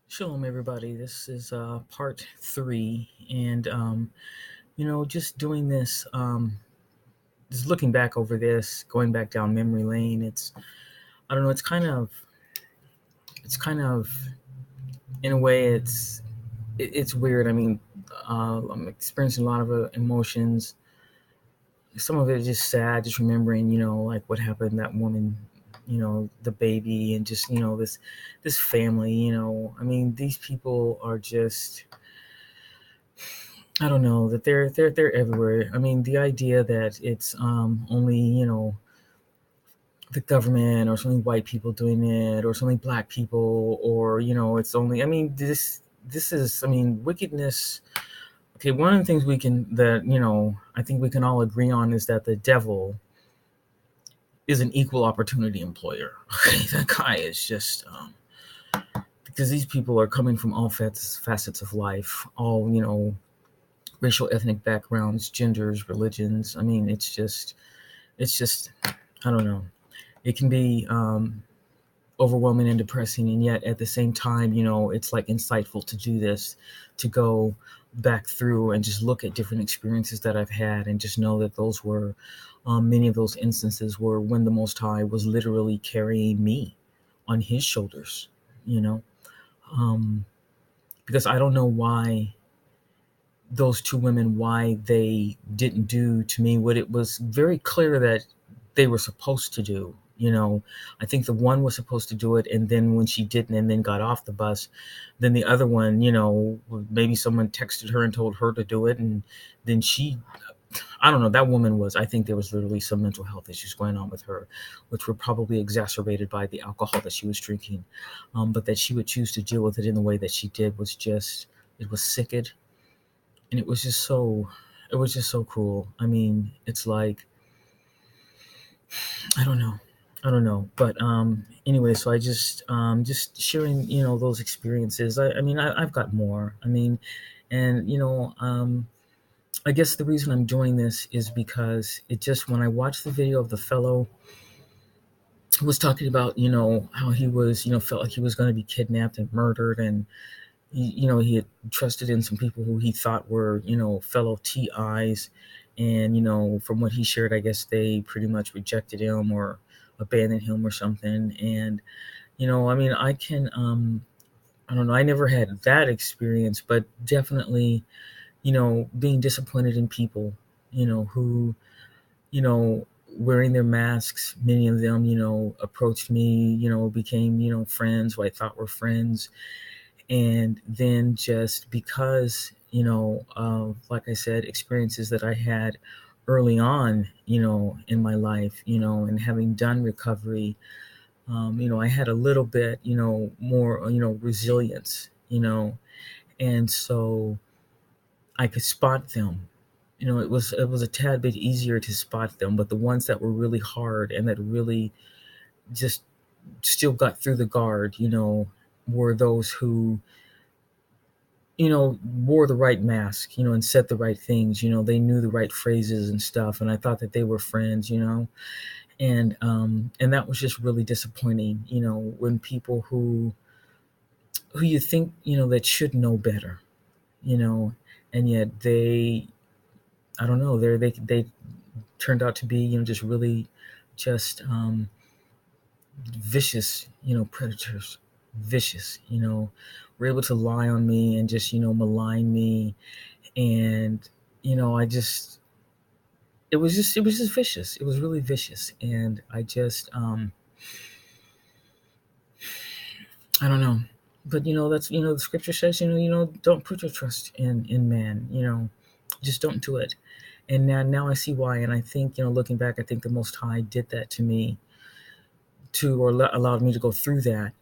Shalom, everybody. This is part three, and just doing this, just looking back over this, going back down memory lane. I don't know. It's kind of, in a way, it's weird. I mean, I'm experiencing a lot of emotions. Some of it is just sad, just remembering, like what happened to that woman, the baby, and just this family. I mean, these people are just. I don't know that they're everywhere. I mean, the idea that it's only the government or something white people doing it or something black people or it's only. I mean, this is, I mean, wickedness. Okay, one of the things I think we can all agree on is that the devil is an equal opportunity employer. Okay, that guy is just because these people are coming from all facets of life, all racial, ethnic backgrounds, genders, religions. I mean, it's just, I don't know. It can be overwhelming and depressing, and yet at the same time, it's like insightful to do this, to go back through and just look at different experiences that I've had, and just know that those were many of those instances were when the Most High was literally carrying me on His shoulders. You know, um, because I don't know why those two women, why they didn't do to me what it was very clear that they were supposed to do. I think the one was supposed to do it, and then when she didn't and then got off the bus, then the other one, maybe someone texted her and told her to do it, and then I don't know, that woman was, I think there was literally some mental health issues going on with her, which were probably exacerbated by the alcohol that she was drinking. But that she would choose to deal with it in the way that she did was just, it was sicked, and it was just so cruel. I mean, it's like, I don't know. I don't know. But anyway, so I just sharing, those experiences. I mean, I've got more. I mean, and I guess the reason I'm doing this is because it just, when I watched the video of the fellow who was talking about, how he was, felt like he was going to be kidnapped and murdered, and he had trusted in some people who he thought were, fellow T.I.s. And, from what he shared, I guess they pretty much rejected him or abandoned him or something. And, I mean, I don't know, I never had that experience, but definitely, being disappointed in people, who, wearing their masks, many of them, approached me, became, friends who I thought were friends, and then just because of, like I said, experiences that I had early on in my life, and having done recovery, I had a little bit more resilience, and so I could spot them. It was a tad bit easier to spot them, but the ones that were really hard and that really just still got through the guard, were those who wore the right mask, and said the right things, they knew the right phrases and stuff. And I thought that they were friends, and that was just really disappointing, when people who you think, that should know better, you know, and yet I don't know, they turned out to be, just really just, vicious, predators, vicious, were able to lie on me and just, malign me. And I just, it was just vicious. It was really vicious. And I just, I don't know, but that's, the scripture says, don't put your trust in man, just don't do it. And now I see why. And I think, looking back, I think the Most High did that to me, allowed me to go through that,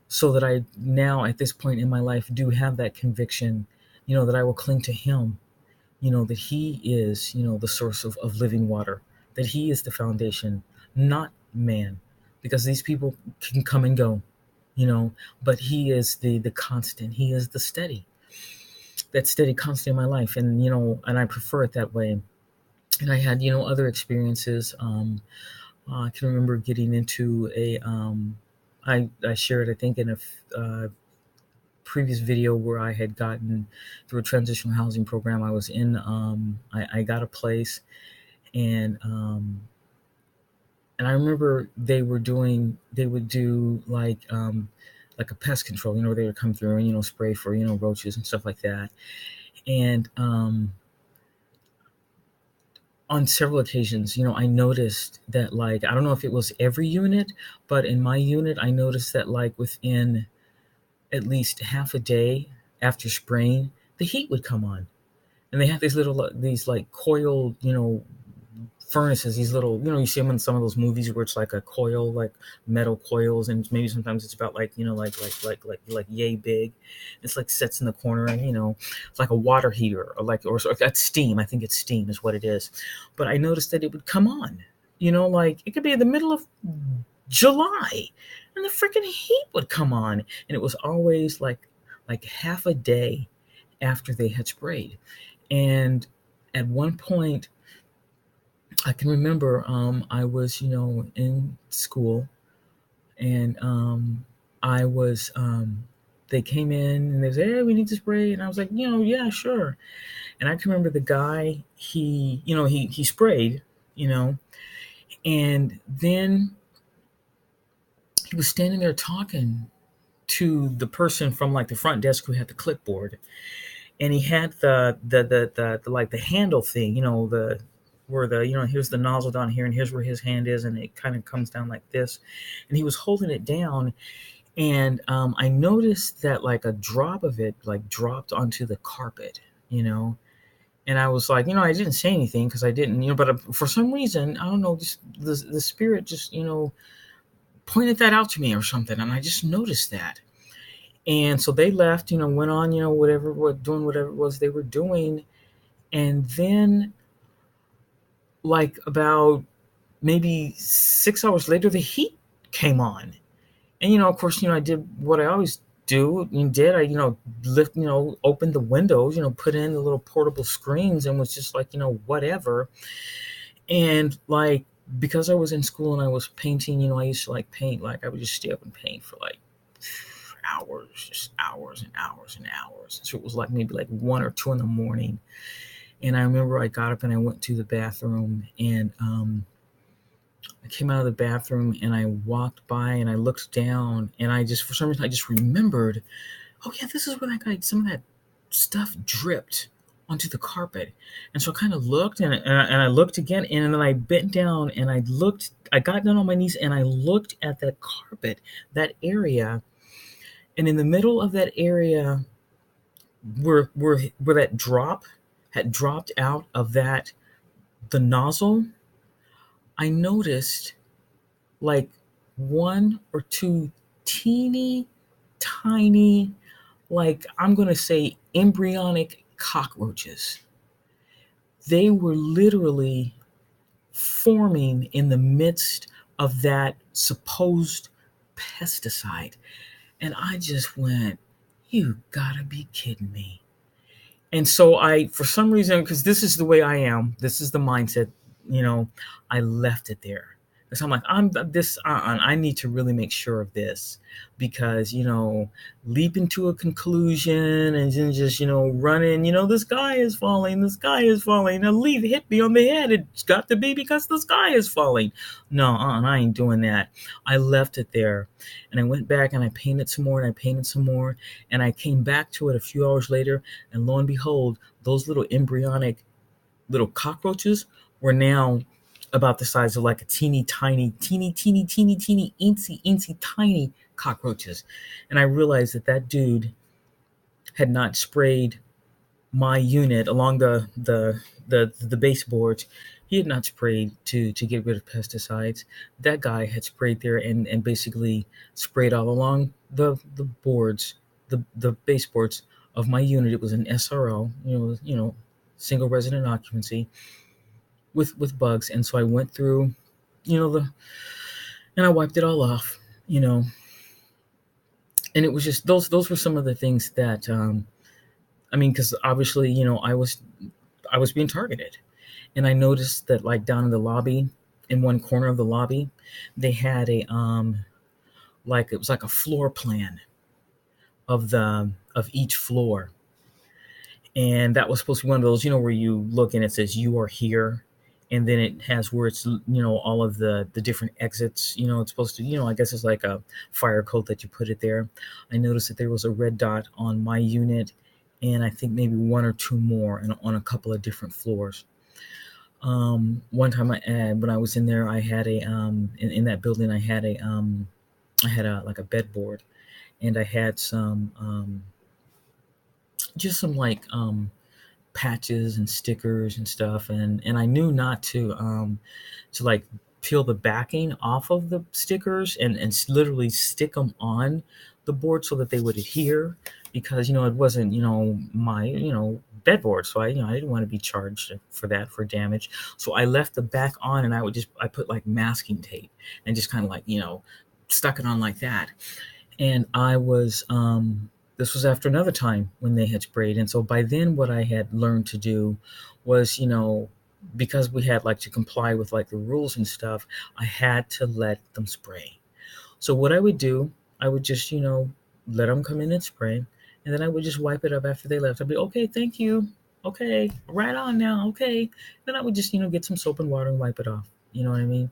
so that I now at this point in my life do have that conviction, that I will cling to Him, that He is, the source of living water, that He is the foundation, not man, because these people can come and go, but He is the constant. He is the that steady constant in my life, and I prefer it that way. And I had, other experiences. I can remember getting into I shared, I think, in previous video where I had gotten through a transitional housing program. I was in, I got a place, and I remember they would do like a pest control, they would come through and, spray for, roaches and stuff like that. And on several occasions, I noticed that, like, I don't know if it was every unit, but in my unit, I noticed that, like, within at least half a day after spraying, the heat would come on. And they have these like coiled, furnaces, these little, you see them in some of those movies where it's like a coil, like metal coils, and maybe sometimes it's about like, like yay big. It's like sits in the corner, and it's like a water heater, or that's steam. I think it's steam is what it is. But I noticed that it would come on, like it could be in the middle of July, and the freaking heat would come on, and it was always like half a day after they had sprayed. And at one point, I can remember I was, in school, and I was, they came in and they said, "Hey, we need to spray." And I was like, yeah, sure. And I can remember the guy, he sprayed, and then he was standing there talking to the person from like the front desk who had the clipboard. And he had the like the handle thing, where here's the nozzle down here, and here's where his hand is, and it kind of comes down like this. And he was holding it down, and I noticed that like a drop of it like dropped onto the carpet, and I was like, I didn't say anything because I didn't, but for some reason, I don't know, just the spirit just, pointed that out to me or something, and I just noticed that. And so they left, went on, doing whatever it was they were doing. And then, like, about maybe 6 hours later, the heat came on. And, of course, I did what I always do. I lift, opened the windows, put in the little portable screens, and was just like, whatever. And, like, because I was in school and I was painting, I used to, like, paint. Like, I would just stay up and paint for, like, hours, just hours and hours and hours. So it was like maybe like 1 or 2 in the morning. And I remember I got up and I went to the bathroom, and I came out of the bathroom and I walked by and I looked down, and for some reason, I just remembered, oh yeah, this is where that guy, some of that stuff dripped onto the carpet. And so I kind of looked, and I looked again, and then I bent down and I got down on my knees and I looked at that carpet, that area. And in the middle of that area where that drop had dropped out of the nozzle, I noticed like 1 or 2 teeny tiny, like, I'm going to say embryonic cockroaches. They were literally forming in the midst of that supposed pesticide. And I just went, you gotta be kidding me. And so for some reason, because this is the way I am, this is the mindset, I left it there. Because I'm like, I need to really make sure of this, because, leaping to a conclusion and then just, running, the sky is falling, now hit me on the head, it's got to be because the sky is falling. No, I ain't doing that. I left it there, and I went back and I painted some more, and I came back to it a few hours later, and lo and behold, those little embryonic little cockroaches were now about the size of like a teeny tiny, teensy tiny cockroaches. And I realized that dude had not sprayed my unit along the baseboards. He had not sprayed to get rid of pesticides. That guy had sprayed there and basically sprayed all along the boards, the baseboards of my unit. It was an SRO, single resident occupancy, with bugs. And so I went through, and I wiped it all off, and it was just those were some of the things that, because obviously, I was being targeted. And I noticed that, like, down in the lobby, in one corner of the lobby, they had a, it was like a floor plan of each floor. And that was supposed to be one of those, where you look and it says you are here, and then it has where it's, all of the different exits. It's supposed to, I guess it's like a fire code that you put it there. I noticed that there was a red dot on my unit, and I think maybe one or two more on a couple of different floors. One time when I was in there, I had in that building, I had a like a bedboard, and I had just some like patches and stickers and stuff, and I knew not to like peel the backing off of the stickers and literally stick them on the board so that they would adhere, because it wasn't my bedboard, so I didn't want to be charged for that, for damage. So I left the back on, and I put like masking tape and just kind of like stuck it on like that. And I was this was after another time when they had sprayed. And so by then what I had learned to do was, because we had like to comply with like the rules and stuff, I had to let them spray. So what I would do, I would just, let them come in and spray, and then I would just wipe it up after they left. I'd be, okay, thank you. Okay, right on now. Okay. Then I would just, get some soap and water and wipe it off. You know what I mean?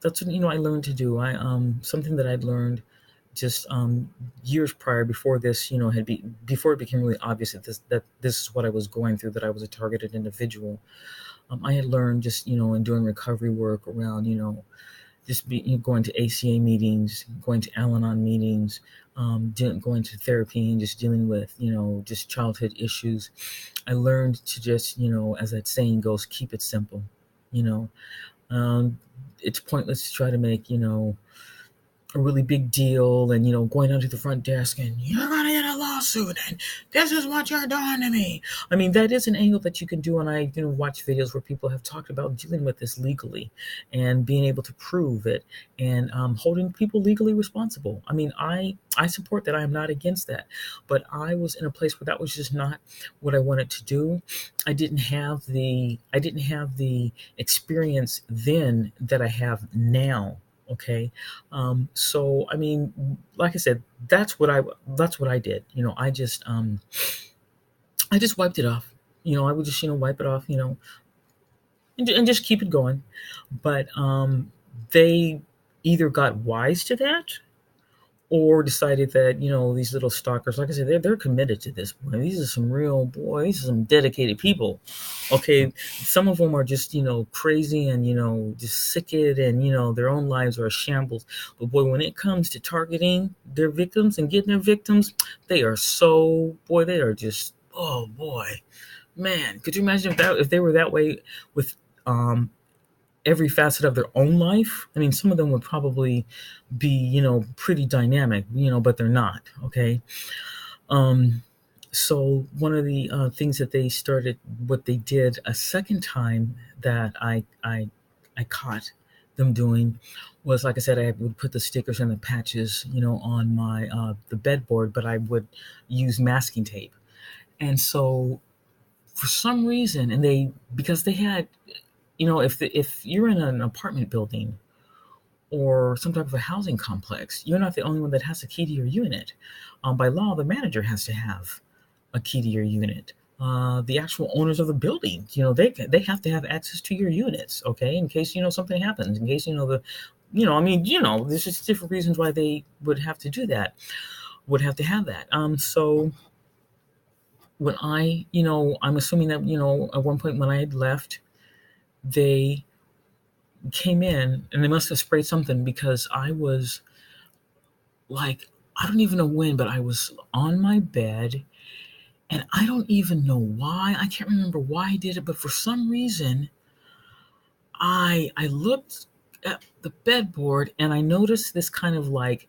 That's what, I learned to do. Something that I'd learned just years prior, before this, before it became really obvious that this is what I was going through, that I was a targeted individual. I had learned just, in doing recovery work around, just going to ACA meetings, going to Al-Anon meetings, going to therapy, and just dealing with, just childhood issues. I learned to just, as that saying goes, keep it simple. It's pointless to try to make, a really big deal, and going down to the front desk and you're gonna get a lawsuit and this is what you're doing to me. I mean, that is an angle that you can do, and I watch videos where people have talked about dealing with this legally and being able to prove it, and holding people legally responsible. I mean, I support that. I am not against that, but I was in a place where that was just not what I wanted to do. I didn't have the experience then that I have now. Okay. So I mean, like I said, that's what I did. I just wiped it off. I would just, wipe it off, and just keep it going. But they either got wise to that, or decided that, these little stalkers, like I said, they're committed to this. Boy, these are some dedicated people. Okay, some of them are just, crazy and, just sicked, and, their own lives are a shambles. But boy, when it comes to targeting their victims and getting their victims, they are just, oh boy, man, could you imagine if they were that way with every facet of their own life? I mean, some of them would probably be, pretty dynamic, but they're not. Okay. So one of the things that what they did a second time that I caught them doing was, like I said, I would put the stickers and the patches, on my the bedboard, but I would use masking tape. And so for some reason, because they had, if you're in an apartment building or some type of a housing complex, you're not the only one that has a key to your unit. By law, the manager has to have a key to your unit. The actual owners of the building, they have to have access to your units, okay, in case, something happens, in case, there's just different reasons why they would have to do that, would have to have that. So when I'm assuming that, at one point when I had left, they came in and they must have sprayed something, because I was like, I don't even know when, but I was on my bed, and I don't even know why. I can't remember why I did it, but for some reason, I looked at the bedboard and I noticed this kind of like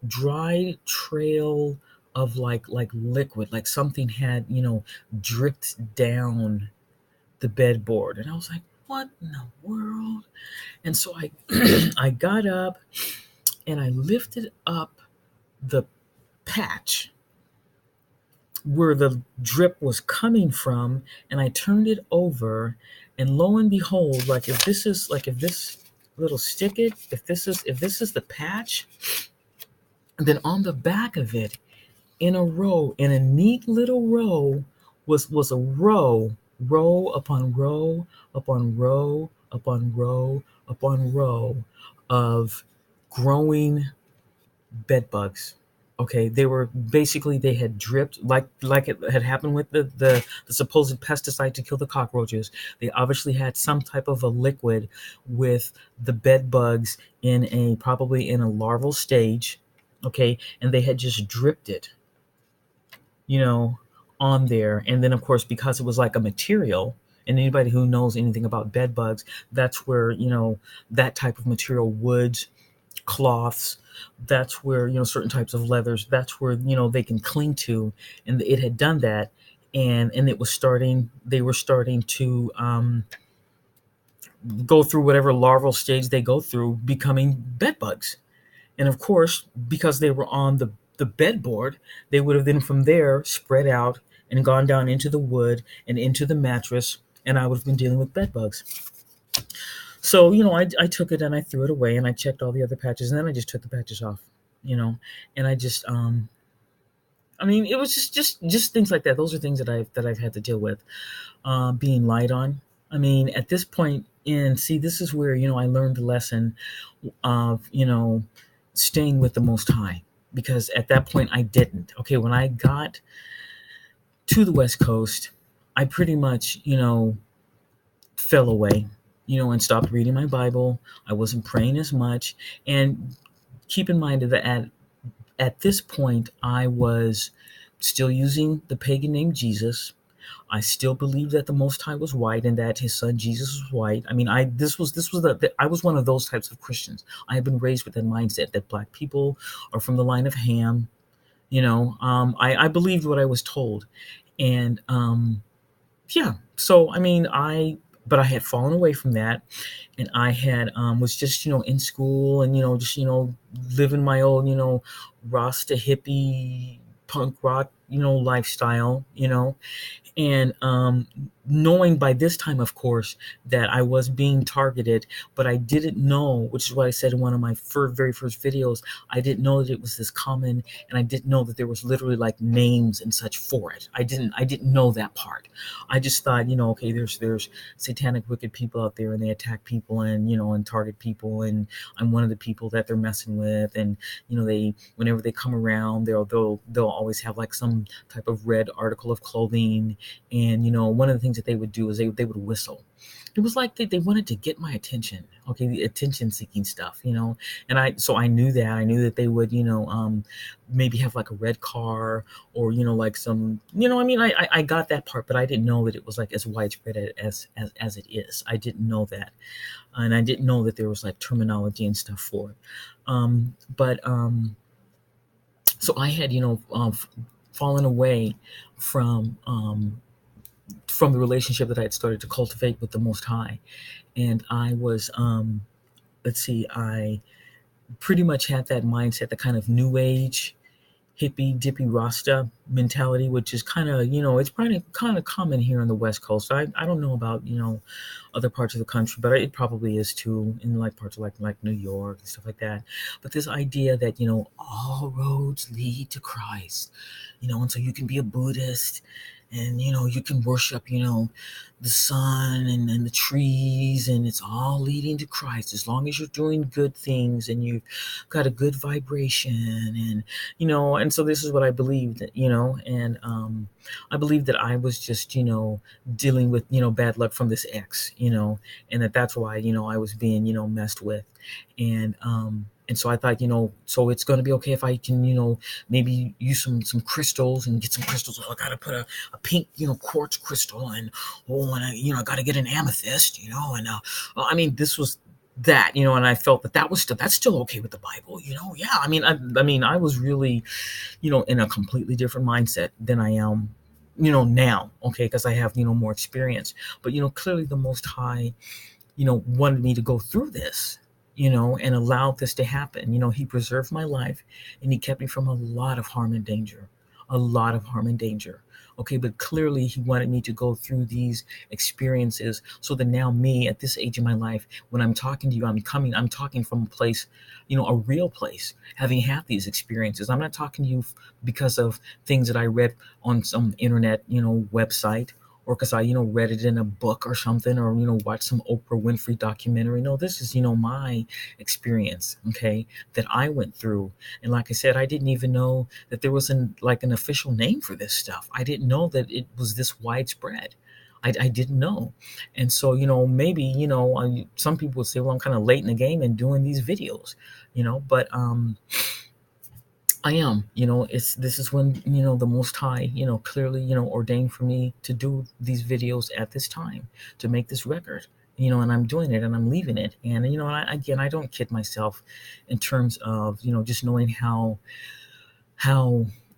dry trail of like liquid, like something had, dripped down the bedboard. And I was like, what in the world? And so I I got up and I lifted up the patch where the drip was coming from, and I turned it over, and lo and behold, if this little stick it, if this is the patch, And then on the back of it, in a row, in a neat little row, was a row upon row upon row upon row upon row of growing bed bugs. Okay, they were basically, they had dripped like it had happened with the supposed pesticide to kill the cockroaches. They obviously had some type of a liquid with the bed bugs in a, probably in a larval stage. Okay, and they had just dripped it, you know, on there. And then, of course, because it was like a material, and anybody who knows anything about bed bugs, that's where, that type of material, woods, cloths, that's where, certain types of leathers, that's where, they can cling to. And it had done that. And it was starting, they were starting to go through whatever larval stage they go through, becoming bed bugs. And of course, because they were on the bedboard, they would have then from there spread out and gone down into the wood and into the mattress, and I would have been dealing with bed bugs. So, I took it and I threw it away and I checked all the other patches and then I just took the patches off, and I just, I mean, it was just things like that. Those are things that I've had to deal with, being lied on. I mean, at this point in, see, this is where, I learned the lesson of, staying with the Most High, because at that point I didn't. Okay, when I got to the West Coast, I pretty much, fell away, and stopped reading my Bible. I wasn't praying as much. And keep in mind that at this point, I was still using the pagan name Jesus. I still believed that the Most High was white and that His Son Jesus was white. I mean, I was one of those types of Christians. I had been raised with that mindset that black people are from the line of Ham. I believed what I was told, and yeah. So I mean, but I had fallen away from that, and I had was just, in school and, just, living my old, Rasta hippie punk rock, lifestyle, and knowing by this time, of course, that I was being targeted, but I didn't know, which is what I said in one of my very first videos. I didn't know that it was this common, and I didn't know that there was literally like names and such for it. I didn't know that part. I just thought, okay, there's satanic wicked people out there, and they attack people, and, and target people, and I'm one of the people that they're messing with. And, they, whenever they come around, they'll always have like some type of red article of clothing. And, one of the things that they would do is they would whistle. It was like they wanted to get my attention. Okay, the attention seeking stuff, and I knew that they would, maybe have like a red car, or, like some, I mean, I got that part, but I didn't know that it was like as widespread as it is. I didn't know that. And I didn't know that there was like terminology and stuff for it. But so I had, fallen away from the relationship that I had started to cultivate with the Most High. And I was, let's see, I pretty much had that mindset, the kind of new age, hippie dippy Rasta mentality, which is kind of, it's probably kind of common here on the West Coast. I don't know about, other parts of the country, but it probably is too, in like parts of like New York and stuff like that. But this idea that, all roads lead to Christ, and so you can be a Buddhist, and, you can worship, the sun and the trees, and it's all leading to Christ as long as you're doing good things and you've got a good vibration. And, and so this is what I believed, and I believed that I was just, dealing with, bad luck from this ex, and that's why, I was being, messed with. And so I thought, so it's going to be okay if I can, maybe use some crystals and get some crystals. Oh, I got to put a pink, quartz crystal, and, and I got to get an amethyst, and, well, I mean, this was that, and I felt that's still okay with the Bible, yeah. I mean, I was really, in a completely different mindset than I am, now, okay, because I have, more experience. But, clearly the Most High, wanted me to go through this, and allowed this to happen. He preserved my life, and He kept me from a lot of harm and danger, a lot of harm and danger. Okay, but clearly he wanted me to go through these experiences so that now me at this age in my life, when I'm talking to you, I'm talking from a place, a real place, having had these experiences. I'm not talking to you because of things that I read on some internet, website, or because I, read it in a book or something, or, watched some Oprah Winfrey documentary. No, this is, my experience, okay, that I went through. And like I said, I didn't even know that there was an official name for this stuff. I didn't know that it was this widespread. I didn't know. And so, maybe, some people would say, well, I'm kind of late in the game and doing these videos, but I am, this is when, the Most High, clearly, ordained for me to do these videos at this time, to make this record, and I'm doing it and I'm leaving it. And, again, I don't kid myself in terms of, just knowing how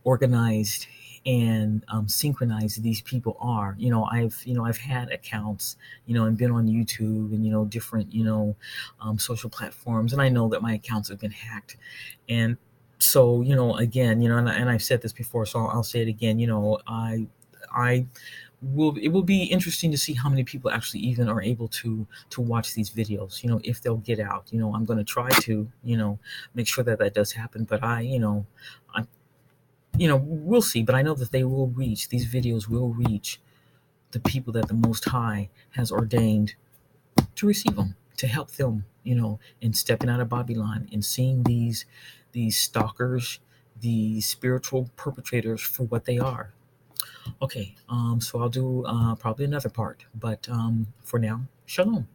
organized and synchronized these people are. I've had accounts, and been on YouTube and, different, social platforms. And I know that my accounts have been hacked. And so, again, and I've said this before, so I'll say it again, I it will be interesting to see how many people actually even are able to watch these videos, if they'll get out. I'm going to try to, make sure that that does happen. But I we'll see. But I know that these videos will reach the people that the Most High has ordained to receive them, to help them, in stepping out of Babylon and seeing these stalkers, these spiritual perpetrators for what they are. Okay, so I'll do probably another part, but for now, shalom.